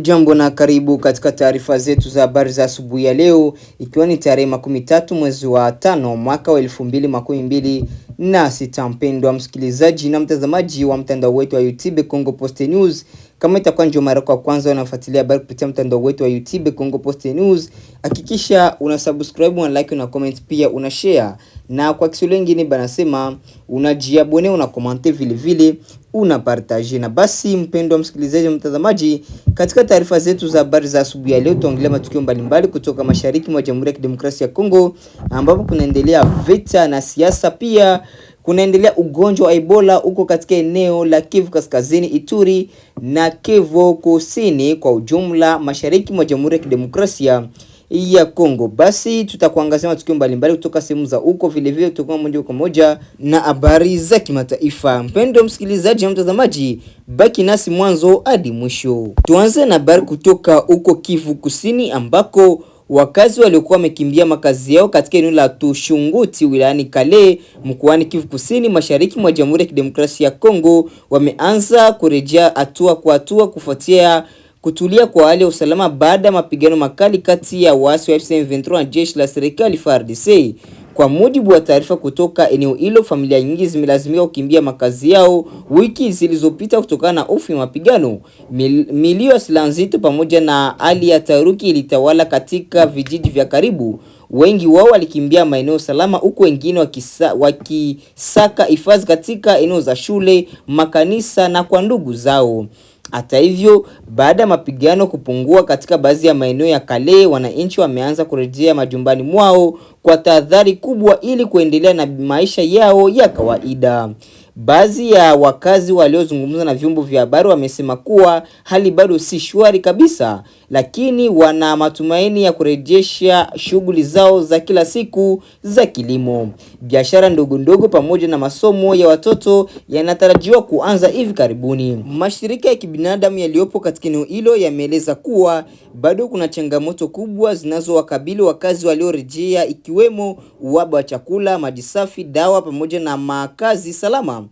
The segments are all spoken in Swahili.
Hujambo na karibu katika taarifa zetu za habari za asubuhi ya leo, ikiwa ni tarehe 13 mwezi wa 5 mwaka wa 2026. Mpendwa msikilizaji na mtazamaji wa mtandao wetu wa YouTube Congo Post News, kama itakuwa ndio mara kwa kwanza unafuatilia habari kupitia mtandao wetu wa YouTube Congo Post News, hakikisha una subscribe, una like, una comment, pia una share. Na kwa Kiswahili kingine banasema unajiabone, una comment vile vile una partage. Na basi mpendwa msikilizaji na mtazamaji, katika taarifa zetu za habari za asubuhi ya leo tuongelea matukio mbalimbali kutoka mashariki mwa Jamhuri ya Kidemokrasia ya Kongo, ambapo kunaendelea vita na siasa, pia kunaendelea ugonjwa wa Ebola huko katika eneo la Kivu Kaskazini, Ituri na Kivu Kusini kwa ujumla mashariki mwa Jamhuri ya Kidemokrasia ya Kongo. Basi tutakuangazia matukio mbalimbali kutoka sehemu za huko, vile vile tutakuwa moja kwa moja na habari za kimataifa. Mpendwa msikilizaji na mtazamaji, baki nasi mwanzo hadi mwisho. Tuanze na habari kutoka huko Kivu Kusini, ambako wakazi waliokuwa wamekimbia makazi yao katika eneo la Tushunguti wilayani Kale mkoani Kivu Kusini mashariki mwa Jamhuri ya Kidemokrasia ya Kongo wameanza kurejea hatua kwa hatua kufuatia kutulia kwa hali ya usalama baada ya mapigano makali kati ya waasi wa M23 na jeshi la serikali FARDC. Kwa mujibu wa taarifa kutoka eneo hilo, familia nyingi zimelazimika kukimbia makazi yao wiki zilizopita kutokana na hofu ya mapigano. Milio ya silaha nzito pamoja na hali ya taharuki ilitawala katika vijiji vya karibu. Wengi wao walikimbia maeneo salama, huku wengine wakisaka hifadhi katika eneo za shule, makanisa na kwa ndugu zao. Hata hivyo, baada ya mapigano kupungua katika baadhi ya maeneo ya Kale, wananchi wameanza kurejea majumbani mwao kwa tahadhari kubwa ili kuendelea na maisha yao ya kawaida. Baadhi ya wakazi waliozungumza na vyombo vya habari wamesema kuwa hali bado si shwari kabisa, lakini wana matumaini ya kurejesha shughuli zao za kila siku za kilimo. Biashara ndogo ndogo pamoja na masomo ya watoto yanatarajiwa kuanza hivi karibuni. Mashirika ya kibinadamu yaliyopo katika eneo hilo yameeleza kuwa bado kuna changamoto kubwa zinazowakabili wakazi waliorejea, ikiwemo uhaba wa chakula, maji safi, dawa pamoja na makazi salama.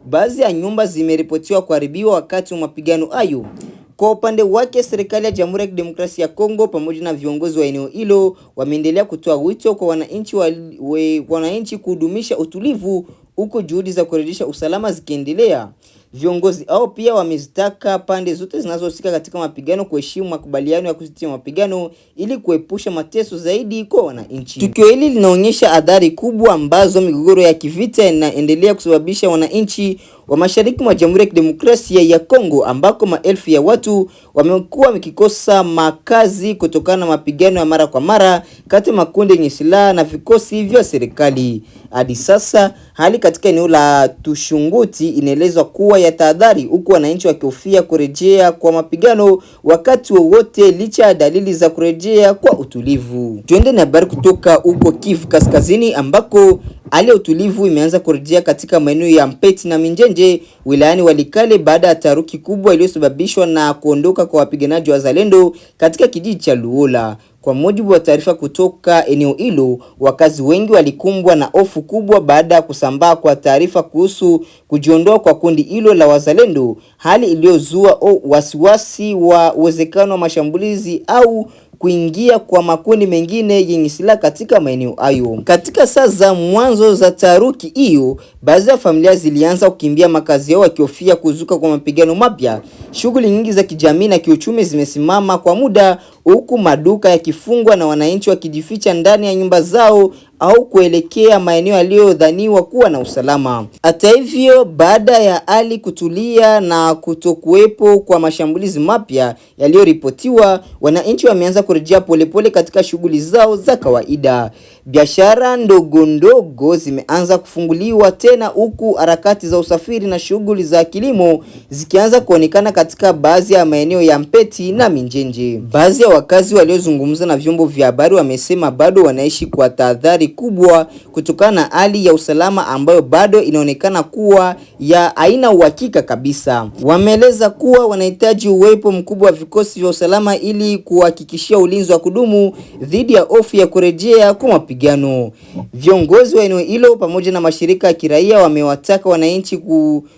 Baadhi ya nyumba zimeripotiwa kuharibiwa wakati wa mapigano hayo. Kwa upande wake, serikali ya Jamhuri ya Kidemokrasia ya Kongo pamoja na viongozi wa eneo hilo wameendelea kutoa wito kwa wananchi kudumisha utulivu huko juhudi za kurejesha usalama zikiendelea. Viongozi hao pia wamezitaka pande zote zinazohusika katika mapigano kuheshimu makubaliano ya kusitisha mapigano ili kuepusha mateso zaidi kwa wananchi. Tukio hili linaonyesha adhari kubwa ambazo migogoro ya kivita inaendelea kusababisha wananchi wa mashariki mwa Jamhuri ya Kidemokrasia ya Kongo, ambako maelfu ya watu wamekuwa wakikosa makazi kutokana na mapigano ya mara kwa mara kati ya makundi yenye silaha na vikosi vya serikali. Hadi sasa hali katika eneo la Tushunguti inaelezwa kuwa ya tahadhari, huku wananchi wakihofia kurejea kwa mapigano wakati wowote licha ya dalili za kurejea kwa utulivu. Tuende na habari kutoka huko Kivu Kaskazini, ambako hali ya utulivu imeanza kurejea katika maeneo ya Mpeti na Minjenje wilayani Walikale baada ya taharuki kubwa iliyosababishwa na kuondoka kwa wapiganaji wa Zalendo katika kijiji cha Luola. Kwa mujibu wa taarifa kutoka eneo hilo, wakazi wengi walikumbwa na hofu kubwa baada ya kusambaa kwa taarifa kuhusu kujiondoa kwa kundi hilo la Wazalendo, hali iliyozua wasiwasi wa uwezekano wa mashambulizi au kuingia kwa makundi mengine yenye silaha katika maeneo hayo. Katika saa za mwanzo za taharuki hiyo, baadhi ya familia zilianza kukimbia makazi yao wakihofia kuzuka kwa mapigano mapya. Shughuli nyingi za kijamii na kiuchumi zimesimama kwa muda, huku maduka yakifungwa na wananchi wakijificha ndani ya nyumba zao au kuelekea maeneo yaliyodhaniwa kuwa na usalama. Hata hivyo, baada ya hali kutulia na kutokuwepo kwa mashambulizi mapya yaliyoripotiwa, wananchi wameanza kurejea polepole katika shughuli zao za kawaida. Biashara ndogo ndogo zimeanza kufunguliwa tena, huku harakati za usafiri na shughuli za kilimo zikianza kuonekana katika baadhi ya maeneo ya Mpeti na Minjenje. Baadhi ya wakazi waliozungumza na vyombo vya habari wamesema bado wanaishi kwa tahadhari kubwa kutokana na hali ya usalama ambayo bado inaonekana kuwa ya aina uhakika kabisa. Wameeleza kuwa wanahitaji uwepo mkubwa wa vikosi vya usalama ili kuhakikishia ulinzi wa kudumu dhidi ya hofu ya kurejea kwa mapigano. mapigano. Viongozi wa eneo hilo pamoja na mashirika ya kiraia wamewataka wananchi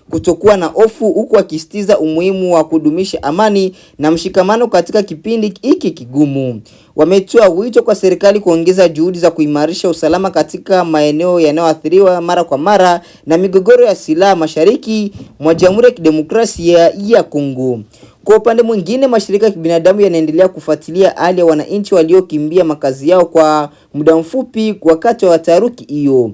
kutokuwa na hofu, huku wakisisitiza umuhimu wa kudumisha amani na mshikamano katika kipindi hiki kigumu. Wametoa wito kwa serikali kuongeza juhudi za kuimarisha usalama katika maeneo yanayoathiriwa mara kwa mara na migogoro ya silaha mashariki mwa Jamhuri ya Kidemokrasia ya Kongo. Kwa upande mwingine, mashirika ya kibinadamu yanaendelea kufuatilia hali ya wananchi waliokimbia makazi yao kwa muda mfupi wakati wa taharuki hiyo.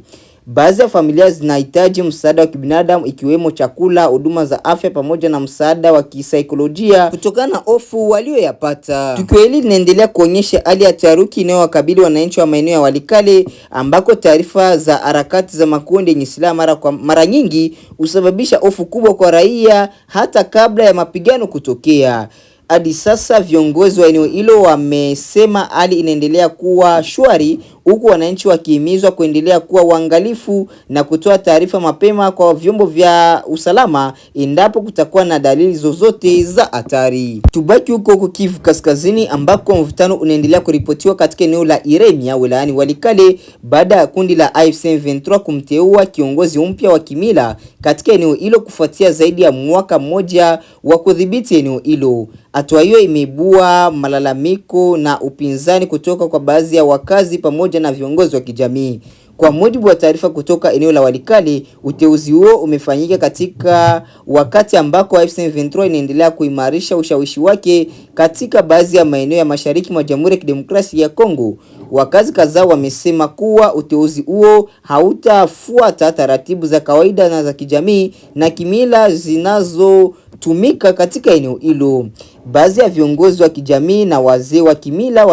Baadhi ya familia zinahitaji msaada wa kibinadamu ikiwemo chakula, huduma za afya pamoja na msaada wa kisaikolojia kutokana na hofu walioyapata. Tukio hili linaendelea kuonyesha hali ya taharuki inayowakabili wananchi wa maeneo ya Walikale, ambako taarifa za harakati za makundi yenye silaha mara nyingi husababisha hofu kubwa kwa raia hata kabla ya mapigano kutokea. Hadi sasa viongozi wa eneo hilo wamesema hali inaendelea kuwa shwari, huku wananchi wakihimizwa kuendelea kuwa uangalifu na kutoa taarifa mapema kwa vyombo vya usalama endapo kutakuwa na dalili zozote za hatari. Tubaki huko Kivu Kaskazini, ambako mvutano unaendelea kuripotiwa katika eneo la Iremia wilayani Walikale baada ya kundi la AFC M23 kumteua kiongozi mpya wa kimila katika eneo hilo kufuatia zaidi ya mwaka mmoja wa kudhibiti eneo hilo. Hatua hiyo imeibua malalamiko na upinzani kutoka kwa baadhi ya wakazi pamoja na viongozi wa kijamii. Kwa mujibu wa taarifa kutoka eneo la Walikale, uteuzi huo umefanyika katika wakati ambako AFC M23 inaendelea kuimarisha ushawishi wake katika baadhi ya maeneo ya mashariki mwa Jamhuri ya Kidemokrasia ya Kongo. Wakazi kadhaa wamesema kuwa uteuzi huo hautafuata taratibu za kawaida na za kijamii na kimila zinazotumika katika eneo hilo. Baadhi ya viongozi wa kijamii na wazee wa kimila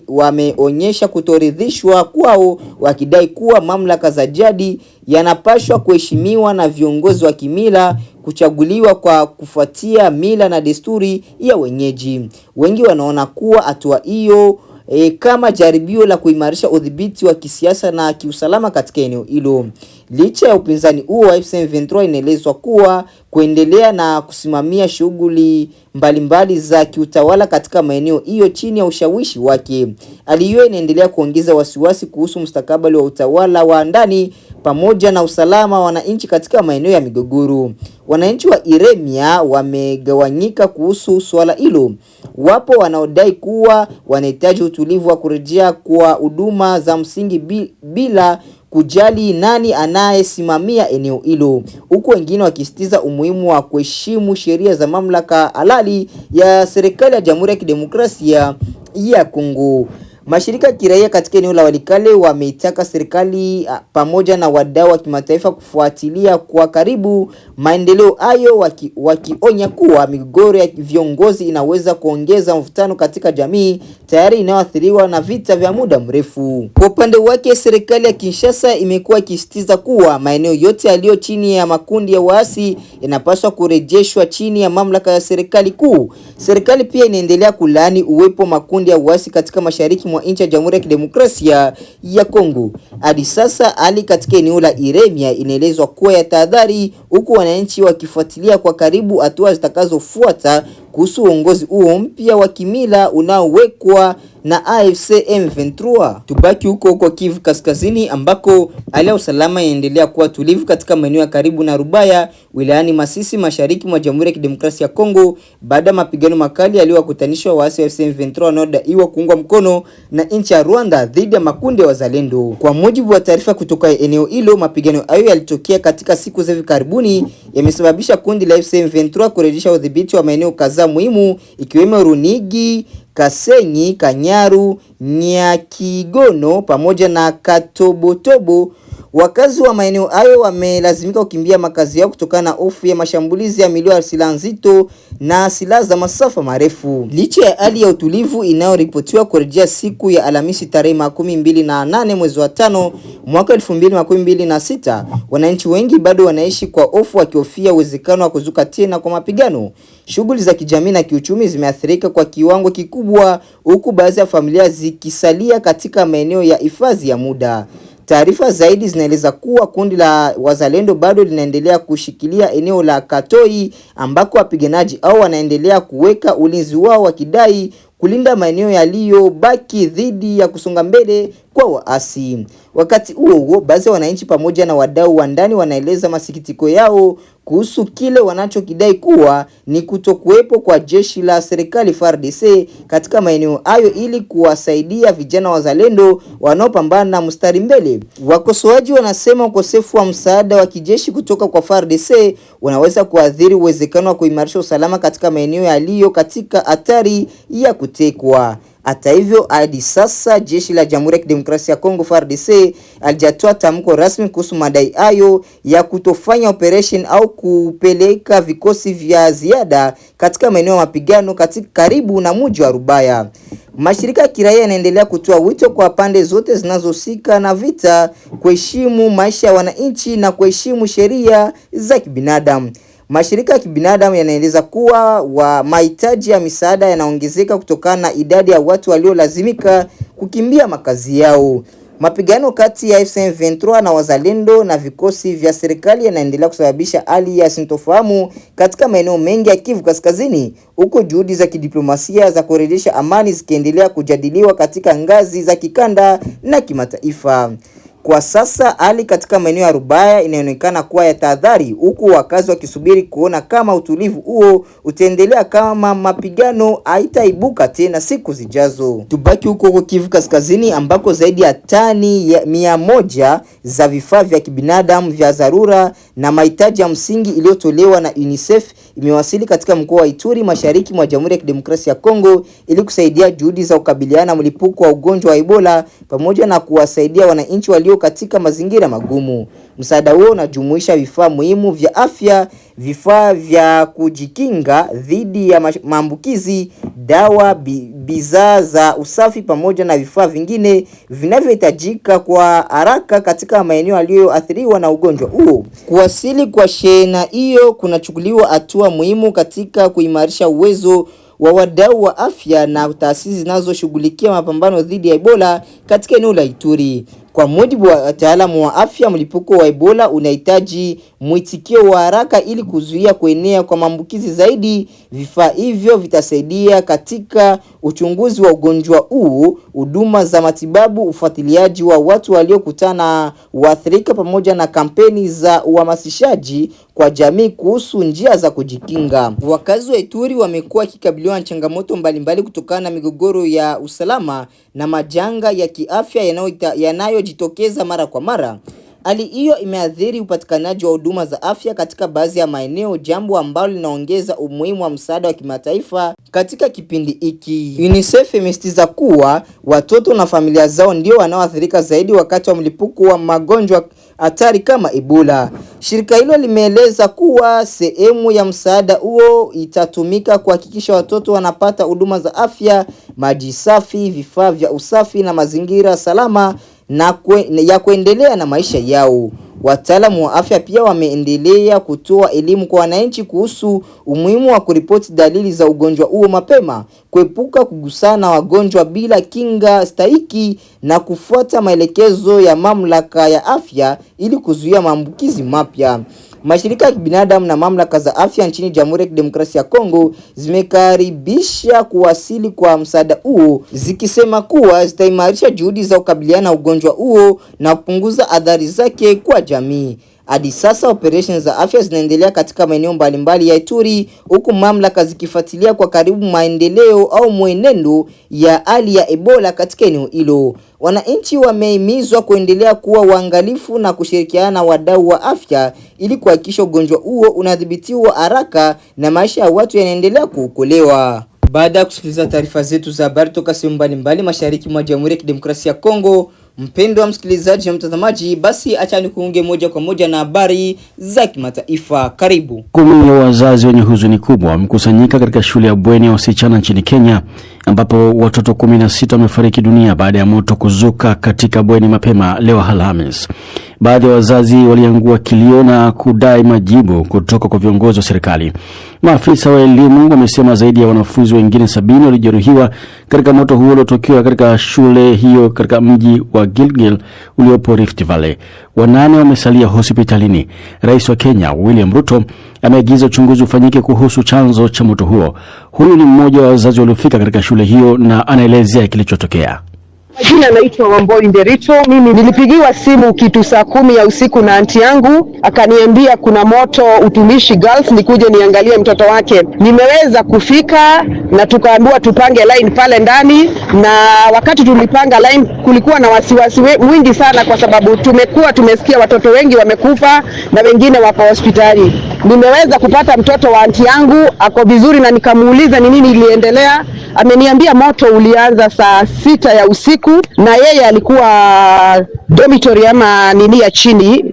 wameonyesha kutoridhishwa kwao, wakidai kuwa mamlaka za jadi yanapaswa kuheshimiwa na viongozi wa kimila kuchaguliwa kwa kufuatia mila na desturi ya wenyeji. Wengi wanaona kuwa hatua hiyo kama jaribio la kuimarisha udhibiti wa kisiasa na kiusalama katika eneo hilo. Licha ya upinzani huo, AFC M23 inaelezwa kuwa kuendelea na kusimamia shughuli mbalimbali za kiutawala katika maeneo hiyo chini ya ushawishi wake. Hali hiyo inaendelea kuongeza wasiwasi kuhusu mustakabali wa utawala wa ndani pamoja na usalama wa wananchi katika maeneo ya migogoro. Wananchi wa Iremia wamegawanyika kuhusu swala hilo. Wapo wanaodai kuwa wanahitaji utulivu wa kurejea kwa huduma za msingi bila kujali nani anayesimamia eneo hilo, huku wengine wakisitiza umuhimu wa kuheshimu sheria za mamlaka halali ya serikali ya Jamhuri ya Kidemokrasia ya Kongo. Mashirika ya kiraia katika eneo la Walikale wameitaka serikali pamoja na wadau wa kimataifa kufuatilia kwa karibu maendeleo hayo, wakionya kuwa migogoro ya viongozi inaweza kuongeza mvutano katika jamii tayari inayoathiriwa na vita vya muda mrefu. Kwa upande wake, serikali ya Kinshasa imekuwa ikisisitiza kuwa maeneo yote yaliyo chini ya makundi ya waasi yanapaswa kurejeshwa chini ya mamlaka ya serikali kuu. Serikali pia inaendelea kulaani uwepo makundi ya waasi katika mashariki mwa nchi ya Jamhuri ya Kidemokrasia ya Kongo. Hadi sasa hali katika eneo la Iremia inaelezwa kuwa ya tahadhari, huku wananchi wakifuatilia kwa karibu hatua zitakazofuata kuhusu uongozi huo mpya wa kimila unaowekwa na AFC M23. Tubaki huko Kivu Kaskazini, ambako hali ya usalama inaendelea kuwa tulivu katika maeneo ya karibu na Rubaya wilayani Masisi mashariki mwa Jamhuri ya Kidemokrasia ya Kongo baada ya mapigano makali yaliyowakutanisha waasi wa AFC M23 wanaodaiwa kuungwa mkono na nchi ya Rwanda dhidi ya makundi ya wazalendo. Kwa mujibu wa taarifa kutoka eneo hilo, mapigano hayo yalitokea katika siku za hivi karibuni yamesababisha kundi la AFC M23 kurejesha udhibiti wa maeneo kadhaa muhimu ikiwemo Runigi, Kasenyi, Kanyaru, Nyakigono pamoja na Katobotobo. Wakazi wa maeneo hayo wamelazimika kukimbia makazi yao kutokana na hofu ya mashambulizi ya milio ya silaha nzito na silaha za masafa marefu. Licha ya hali ya utulivu inayoripotiwa kurejea siku ya Alhamisi tarehe 28 mwezi wa 5 mwaka 2026, wananchi wengi bado wanaishi kwa hofu, wakihofia uwezekano wa kuzuka tena kwa mapigano. Shughuli za kijamii na kiuchumi zimeathirika kwa kiwango kikubwa, huku baadhi ya familia zikisalia katika maeneo ya hifadhi ya muda. Taarifa zaidi zinaeleza kuwa kundi la wazalendo bado linaendelea kushikilia eneo la Katoi, ambako wapiganaji au wanaendelea kuweka ulinzi wao wakidai kulinda maeneo yaliyobaki dhidi ya kusonga mbele kwa waasi. Wakati huo baadhi ya wananchi pamoja na wadau wa ndani wanaeleza masikitiko yao kuhusu kile wanachokidai kuwa ni kutokuwepo kwa jeshi la serikali FARDC katika maeneo hayo ili kuwasaidia vijana wazalendo wanaopambana na mstari mbele. Wakosoaji wanasema ukosefu wa msaada wa kijeshi kutoka kwa FARDC unaweza kuathiri uwezekano wa kuimarisha usalama katika maeneo yaliyo katika hatari ya kutekwa. Hata hivyo, hadi sasa jeshi la Jamhuri ya Kidemokrasia ya Kongo FARDC alijatoa tamko rasmi kuhusu madai hayo ya kutofanya operation au kupeleka vikosi vya ziada katika maeneo ya mapigano katika karibu na mji wa Rubaya. Mashirika ya kiraia yanaendelea kutoa wito kwa pande zote zinazohusika na vita kuheshimu maisha ya wananchi na kuheshimu sheria za kibinadamu. Mashirika ya kibinadamu yanaeleza kuwa mahitaji ya misaada yanaongezeka kutokana na idadi ya watu waliolazimika kukimbia makazi yao. Mapigano kati ya M23 na wazalendo na vikosi vya serikali yanaendelea kusababisha hali ya sintofahamu katika maeneo mengi ya Kivu Kaskazini, huko juhudi za kidiplomasia za kurejesha amani zikiendelea kujadiliwa katika ngazi za kikanda na kimataifa. Kwa sasa hali katika maeneo ya Rubaya inaonekana kuwa ya tahadhari, huku wakazi wakisubiri kuona kama utulivu huo utaendelea kama mapigano haitaibuka tena siku zijazo. Tubaki huko Kivu Kaskazini ambako zaidi ya tani 100 za vifaa vya kibinadamu vya dharura na mahitaji ya msingi iliyotolewa na UNICEF imewasili katika mkoa wa Ituri mashariki mwa Jamhuri ya Kidemokrasia ya Kongo ili kusaidia juhudi za kukabiliana na mlipuko wa ugonjwa wa Ebola pamoja na kuwasaidia wananchi walio katika mazingira magumu. Msaada huo unajumuisha vifaa muhimu vya afya, vifaa vya kujikinga dhidi ya maambukizi, dawa, bidhaa za usafi pamoja na vifaa vingine vinavyohitajika kwa haraka katika maeneo yaliyoathiriwa na ugonjwa huo. Kuwasili kwa shehena hiyo kunachukuliwa hatua muhimu katika kuimarisha uwezo wa wadau wa afya na taasisi zinazoshughulikia mapambano dhidi ya Ebola katika eneo la Ituri. Kwa mujibu wa wataalamu wa afya, mlipuko wa Ebola unahitaji mwitikio wa haraka ili kuzuia kuenea kwa maambukizi zaidi. Vifaa hivyo vitasaidia katika uchunguzi wa ugonjwa huu, huduma za matibabu, ufuatiliaji wa watu waliokutana waathirika pamoja na kampeni za uhamasishaji kwa jamii kuhusu njia za kujikinga. Wakazi wa Ituri wamekuwa wakikabiliwa na changamoto mbalimbali kutokana na migogoro ya usalama na majanga ya kiafya yanayojitokeza mara kwa mara. Hali hiyo imeathiri upatikanaji wa huduma za afya katika baadhi ya maeneo, jambo ambalo linaongeza umuhimu wa msaada wa kimataifa katika kipindi hiki. UNICEF imesisitiza kuwa watoto na familia zao ndio wanaoathirika zaidi wakati wa mlipuko wa magonjwa hatari kama Ebola. Shirika hilo limeeleza kuwa sehemu ya msaada huo itatumika kuhakikisha watoto wanapata huduma za afya, maji safi, vifaa vya usafi na mazingira salama ya kuendelea na maisha yao. Wataalamu wa afya pia wameendelea kutoa elimu kwa wananchi kuhusu umuhimu wa kuripoti dalili za ugonjwa huo mapema, kuepuka kugusana na wagonjwa bila kinga stahiki na kufuata maelekezo ya mamlaka ya afya ili kuzuia maambukizi mapya. Mashirika ya kibinadamu na mamlaka za afya nchini Jamhuri ya Kidemokrasia ya Kongo zimekaribisha kuwasili kwa msaada huo, zikisema kuwa zitaimarisha juhudi za kukabiliana na ugonjwa huo na kupunguza athari zake kwa jamii. Hadi sasa operations za afya zinaendelea katika maeneo mbalimbali ya Ituri, huku mamlaka zikifuatilia kwa karibu maendeleo au mwenendo ya hali ya Ebola katika eneo hilo. Wananchi wamehimizwa kuendelea kuwa waangalifu na kushirikiana na wadau wa afya ili kuhakikisha ugonjwa huo unadhibitiwa haraka na maisha ya watu yanaendelea kuokolewa. Baada ya kusikiliza taarifa zetu za habari toka sehemu mbalimbali mashariki mwa Jamhuri ya Kidemokrasia ya Kongo, mpendwa wa msikilizaji na mtazamaji, basi acha nikuunge moja kwa moja na habari za kimataifa. Karibu. Kundi la wazazi wenye huzuni kubwa wamekusanyika katika shule ya bweni ya wasichana nchini Kenya, ambapo watoto 16 wamefariki dunia baada ya moto kuzuka katika bweni mapema leo Alhamisi. Baadhi ya wazazi waliangua kilio na kudai majibu kutoka kwa viongozi wa serikali. Maafisa wa elimu wamesema zaidi ya wanafunzi wengine 70 walijeruhiwa katika moto huo uliotokea katika shule hiyo katika mji wa Gilgil uliopo Rift Valley. 8 wamesalia hospitalini. Rais wa Kenya William Ruto ameagiza uchunguzi ufanyike kuhusu chanzo cha moto huo. Huyu ni mmoja wa wazazi waliofika katika shule hiyo na anaelezea kilichotokea. Jina naitwa Wamboi Nderito. Mimi nilipigiwa simu kitu saa 10 ya usiku na anti yangu, akaniambia kuna moto Utumishi Girls, nikuje niangalie mtoto wake. Nimeweza kufika na tukaambiwa tupange line pale ndani, na wakati tulipanga line kulikuwa na wasiwasi mwingi sana, kwa sababu tumesikia watoto wengi wamekufa na wengine wako hospitali. Nimeweza kupata mtoto wa anti yangu, ako vizuri, na nikamuuliza ni nini iliendelea. Ameniambia moto ulianza saa 6 ya usiku, na yeye alikuwa dormitory ama nini ya chini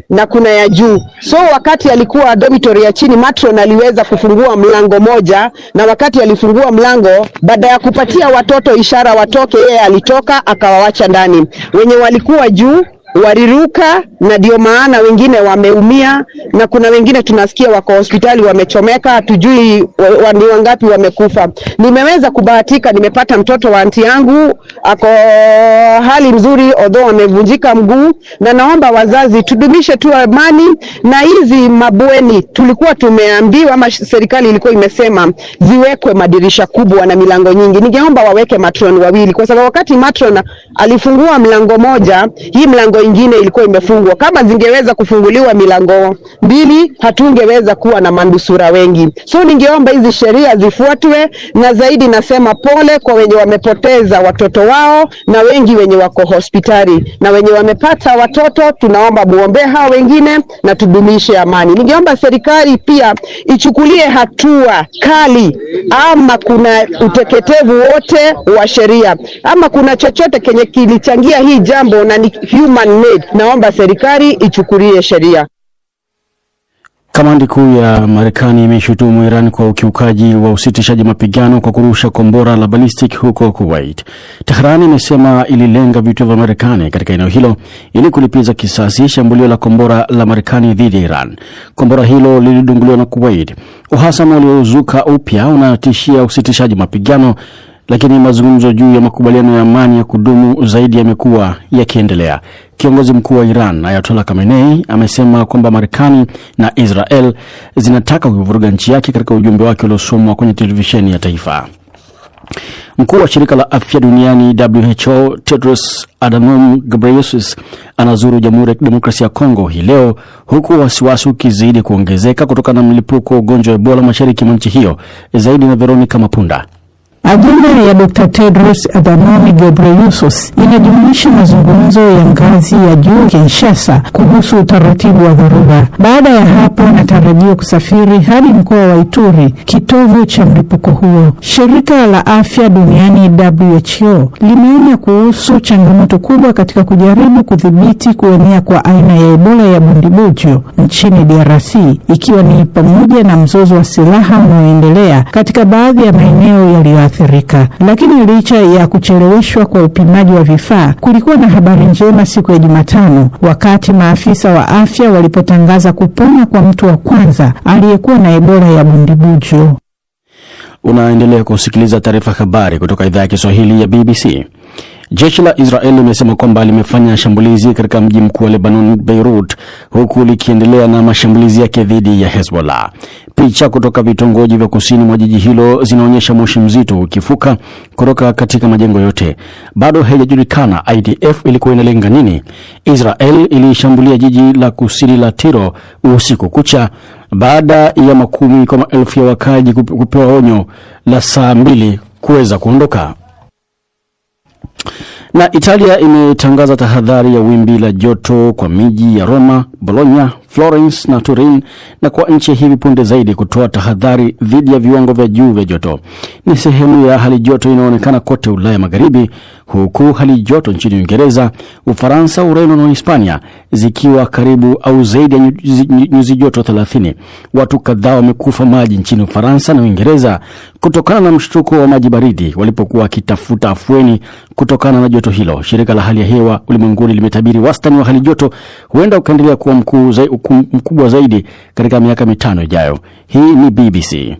na kuna ya juu. So wakati alikuwa dormitory ya chini, matron aliweza kufungua mlango moja, na wakati alifungua mlango, baada ya kupatia watoto ishara watoke, yeye alitoka akawawacha ndani. Wenye walikuwa juu waliruka, na ndio maana wengine wameumia, na kuna wengine tunasikia wako hospitali wamechomeka, hatujui ni wangapi wamekufa. Nimeweza kubahatika, nimepata mtoto wa anti yangu, ako hali mzuri although amevunjika mguu, na naomba wazazi tudumishe tu amani. Na hizi mabweni tulikuwa tumeambiwa, ama serikali ilikuwa imesema ziwekwe madirisha kubwa na milango nyingi. Ningeomba waweke matron wawili, kwa sababu wakati matron alifungua mlango moja, hii mlango ingine ilikuwa imefungwa. Kama zingeweza kufunguliwa milango 2, hatungeweza kuwa na manusura wengi. So ningeomba hizi sheria zifuatwe, na zaidi nasema pole kwa wenye wamepoteza watoto wao, na wengi wenye wako hospitali, na wenye wamepata watoto tunaomba muombe hao wengine na tudumishe amani. Ningeomba serikali pia ichukulie hatua kali, ama kuna uteketevu wote wa sheria, ama kuna chochote kenye kilichangia hii jambo na ni human made, naomba serikali ichukulie sheria. Kamandi kuu ya Marekani imeshutumu Iran kwa ukiukaji wa usitishaji mapigano kwa kurusha kombora la ballistic huko Kuwait. Tehran imesema ililenga vituo vya Marekani katika eneo hilo ili kulipiza kisasi shambulio la kombora la Marekani dhidi ya Iran. Kombora hilo lilidunguliwa na Kuwait. Uhasama uliozuka upya unatishia usitishaji mapigano, lakini mazungumzo juu ya makubaliano ya amani ya kudumu zaidi yamekuwa yakiendelea. Kiongozi mkuu wa Iran, Ayatollah Khamenei, amesema kwamba Marekani na Israel zinataka kuvuruga nchi yake katika ujumbe wake uliosomwa kwenye televisheni ya taifa. Mkuu wa shirika la afya duniani WHO, Tedros Adhanom Ghebreyesus, anazuru Jamhuri ya Demokrasia ya Kongo hii leo, huku wasiwasi ukizidi kuongezeka kutokana na mlipuko wa ugonjwa wa Ebola mashariki mwa nchi hiyo. Zaidi na Veronica Mapunda. Ajenda ya Dr. Tedros Adhanom Ghebreyesus inajumuisha mazungumzo ya ngazi ya juu Kinshasa kuhusu utaratibu wa dharura. Baada ya hapo anatarajiwa kusafiri hadi mkoa wa Ituri, kitovu cha mlipuko huo. Shirika la afya duniani WHO limeonya kuhusu changamoto kubwa katika kujaribu kudhibiti kuenea kwa aina ya Ebola ya bundibujo nchini DRC, ikiwa ni pamoja na mzozo wa silaha unaoendelea katika baadhi ya maeneo yaliyoathirika. Lakini licha ya kucheleweshwa kwa upimaji wa vifaa, kulikuwa na habari njema siku ya Jumatano wakati maafisa wa afya walipotangaza kupona kwa mtu wa kwanza aliyekuwa na Ebola ya bundibujo. Unaendelea kusikiliza taarifa habari kutoka idhaa ya Kiswahili ya BBC. Jeshi la Israel limesema kwamba limefanya shambulizi katika mji mkuu wa Lebanon, Beirut, huku likiendelea na mashambulizi yake dhidi ya Hezbollah. Picha kutoka vitongoji vya kusini mwa jiji hilo zinaonyesha moshi mzito ukifuka kutoka katika majengo yote. Bado haijajulikana IDF ilikuwa inalenga nini. Israel ilishambulia jiji la kusini la Tiro usiku kucha baada ya makumi kwa maelfu ya wakazi kupewa onyo la saa 2 kuweza kuondoka. Na Italia imetangaza tahadhari ya wimbi la joto kwa miji ya Roma, Bologna, Florence na Turin, na kwa nchi hivi punde zaidi kutoa tahadhari dhidi ya viwango vya juu vya joto. Ni sehemu ya hali joto inaonekana kote Ulaya Magharibi, huku hali joto nchini Uingereza, Ufaransa, Ureno na Hispania zikiwa karibu au zaidi ya nyuzi joto 30. Watu kadhaa wamekufa maji nchini Ufaransa na Uingereza kutokana na mshtuko wa maji baridi walipokuwa wakitafuta afueni kutokana na joto hilo. Shirika la hali ya hewa ulimwenguni limetabiri wastani wa hali joto huenda ukaendelea kuwa mkubwa zaidi katika miaka 5 ijayo. Hii ni BBC.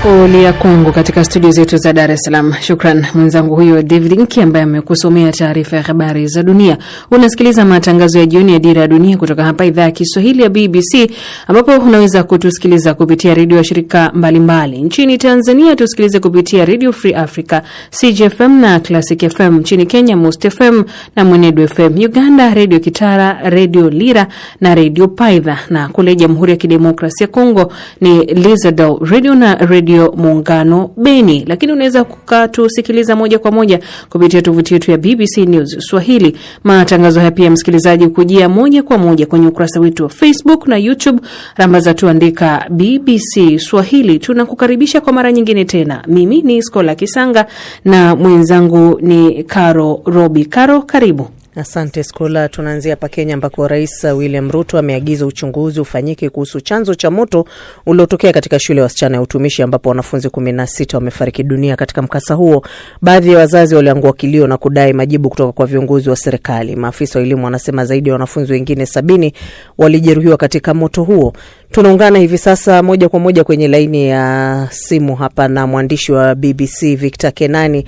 Poli ya Kongo katika studio zetu za Dar es Salaam. Shukran mwenzangu huyo David Nki ambaye amekusomea taarifa ya habari za dunia. Unasikiliza matangazo ya jioni ya Dira ya Dunia kutoka hapa idhaa ya Kiswahili ya BBC, ambapo unaweza kutusikiliza kupitia redio ya shirika mbalimbali. Nchini Tanzania tusikilize kupitia Radio Free Africa, CGFM na Classic FM. Nchini Kenya Most FM na Mwenedu FM. Uganda Radio Kitara, Radio Lira na Radio Paidha, na kule Jamhuri ya Kidemokrasia ya Kongo ni Lizado Radio na Radio Muungano Beni. Lakini unaweza kutusikiliza moja kwa moja kupitia tovuti yetu ya BBC News Swahili. Matangazo haya pia msikilizaji kujia moja kwa moja kwenye ukurasa wetu wa Facebook na YouTube. Rambaza tuandika BBC Swahili. Tunakukaribisha kwa mara nyingine tena. Mimi ni Skola Kisanga na mwenzangu ni Karo Robi. Karo, karibu. Asante Skola. Tunaanzia hapa Kenya ambako Rais William Ruto ameagiza uchunguzi ufanyike kuhusu chanzo cha moto uliotokea katika shule ya wasichana ya utumishi ambapo wanafunzi 16 wamefariki dunia katika mkasa huo. Baadhi ya wazazi waliangua kilio na kudai majibu kutoka kwa viongozi wa serikali. Maafisa wa elimu wanasema zaidi ya wanafunzi wengine 70 walijeruhiwa katika moto huo. Tunaungana hivi sasa moja kwa moja kwenye laini ya simu hapa na mwandishi wa BBC Victor Kenani.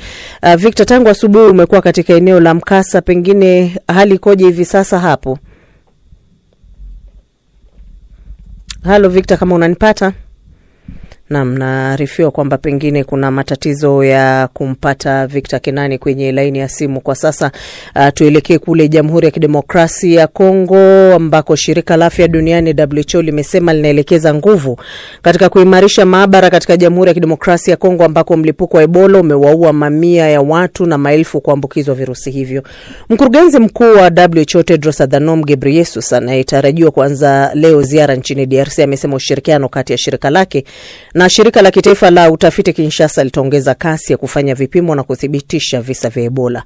Victor, tangu asubuhi umekuwa katika eneo la mkasa, pengine hali ikoje hivi sasa hapo? Halo Victor, kama unanipata? Naam, naarifiwa kwamba pengine kuna matatizo ya kumpata Victor Kenani kwenye laini ya simu kwa sasa. Tuelekee kule Jamhuri ya Kidemokrasia ya Kongo ambako shirika la afya duniani WHO limesema linaelekeza nguvu katika kuimarisha maabara katika Jamhuri ya Kidemokrasia ya Kongo ambako mlipuko wa Ebola umewaua mamia ya watu na maelfu kuambukizwa virusi hivyo. Mkurugenzi mkuu wa WHO Tedros Adhanom Ghebreyesus anayetarajiwa kuanza leo ziara nchini DRC amesema ushirikiano kati ya shirika lake na shirika la kitaifa la utafiti Kinshasa litaongeza kasi ya kufanya vipimo na kuthibitisha visa vya Ebola.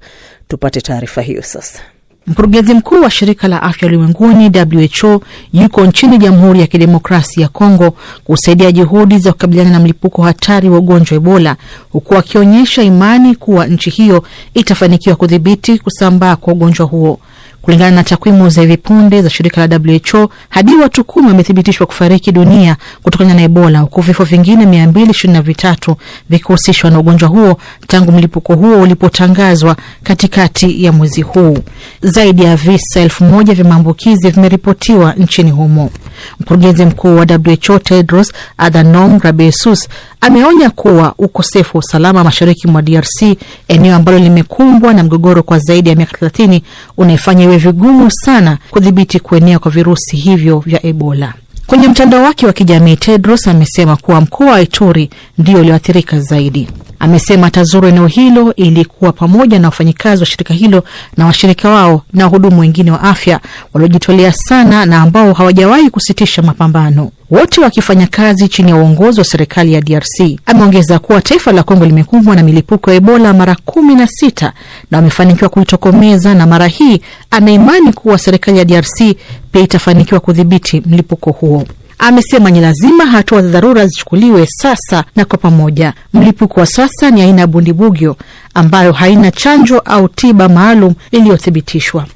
Tupate taarifa hiyo sasa. Mkurugenzi mkuu wa shirika la afya ulimwenguni WHO yuko nchini Jamhuri ya Kidemokrasia ya Kongo kusaidia juhudi za kukabiliana na mlipuko hatari wa ugonjwa Ebola, huku akionyesha imani kuwa nchi hiyo itafanikiwa kudhibiti kusambaa kwa ugonjwa huo. Kulingana na takwimu za hivi punde za shirika la WHO, hadi watu 10 wamethibitishwa kufariki dunia kutokana na Ebola, huku vifo vingine 223 vikihusishwa na ugonjwa huo tangu mlipuko huo ulipotangazwa katikati ya mwezi huu. Zaidi ya visa 1000 vya maambukizi vimeripotiwa nchini humo. Mkurugenzi mkuu wa WHO Tedros Adhanom Ghebreyesus ameonya kuwa ukosefu wa usalama mashariki mwa DRC, eneo ambalo limekumbwa na mgogoro kwa zaidi ya miaka 30, unaifanya iwe vigumu sana kudhibiti kuenea kwa virusi hivyo vya Ebola. Kwenye mtandao wake wa kijamii, Tedros amesema kuwa mkoa wa Ituri ndio ulioathirika zaidi. Amesema atazuru eneo hilo ili kuwa pamoja na wafanyikazi wa shirika hilo na washirika wao na wahudumu wengine wa afya waliojitolea sana na ambao hawajawahi kusitisha mapambano, wote wakifanya kazi chini ya uongozi wa serikali ya DRC. Ameongeza kuwa taifa la Kongo limekumbwa na milipuko ya Ebola mara 16 na wamefanikiwa kuitokomeza, na mara hii ana imani kuwa serikali ya DRC pia itafanikiwa kudhibiti mlipuko huo. Amesema ni lazima hatua za dharura zichukuliwe sasa na kwa pamoja. Mlipuko wa sasa ni aina ya Bundibugyo ambayo haina chanjo au tiba maalum iliyothibitishwa.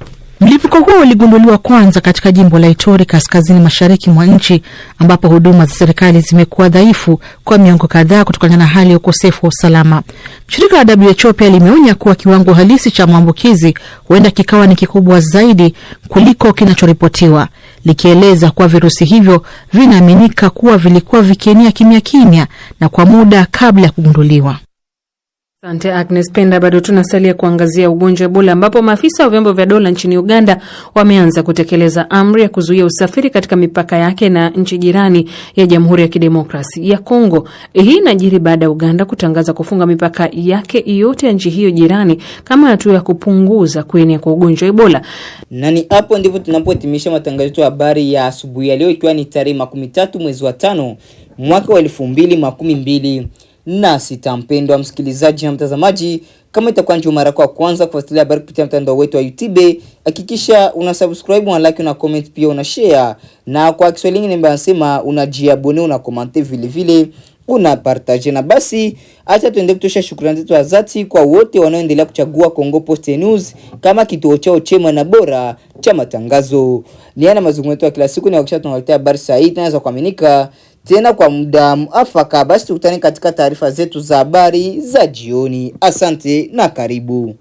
Mlipuko huo uligunduliwa kwanza katika jimbo la Ituri kaskazini mashariki mwa nchi, ambapo huduma za serikali zimekuwa dhaifu kwa miongo kadhaa kutokana na hali ya ukosefu wa usalama. Shirika la WHO pia limeonya kuwa kiwango halisi cha maambukizi huenda kikawa ni kikubwa zaidi kuliko kinachoripotiwa, likieleza kuwa virusi hivyo vinaaminika kuwa vilikuwa vikienea kimya kimya na kwa muda kabla ya kugunduliwa. Asante Agnes Penda. Bado tunasalia kuangazia ugonjwa wa Ebola ambapo maafisa wa vyombo vya dola nchini Uganda wameanza kutekeleza amri ya kuzuia usafiri katika mipaka yake na nchi jirani ya Jamhuri ya Kidemokrasia ya Kongo. Hii inajiri baada ya Uganda kutangaza kufunga mipaka yake yote ya nchi hiyo jirani kama hatua ya kupunguza kuenea kwa ugonjwa wa Ebola. Na ni hapo ndipo tunapohitimisha matangazo ya habari ya asubuhi ya leo, ikiwa ni tarehe 13 mwezi wa 5 mwaka wa 2026. Na mpendwa msikilizaji na mtazamaji, kama itakuwa ndio mara kwa kwanza kufuatilia habari kupitia mtandao wetu wa YouTube, hakikisha una subscribe, una like, una comment, pia una share. Na kwa Kiswahili nyingine nasema unajiabone, una comment vile vile una partage. Na basi acha tuende kutosha shukrani zetu za dhati kwa wote wanaoendelea kuchagua Kongo Post News kama kituo chao chema na bora cha matangazo. Niana mazungumzo ya kila siku na wakisha tunawaletea habari sahihi na za kuaminika tena kwa muda muafaka. Basi tukutane katika taarifa zetu za habari za jioni. Asante na karibu.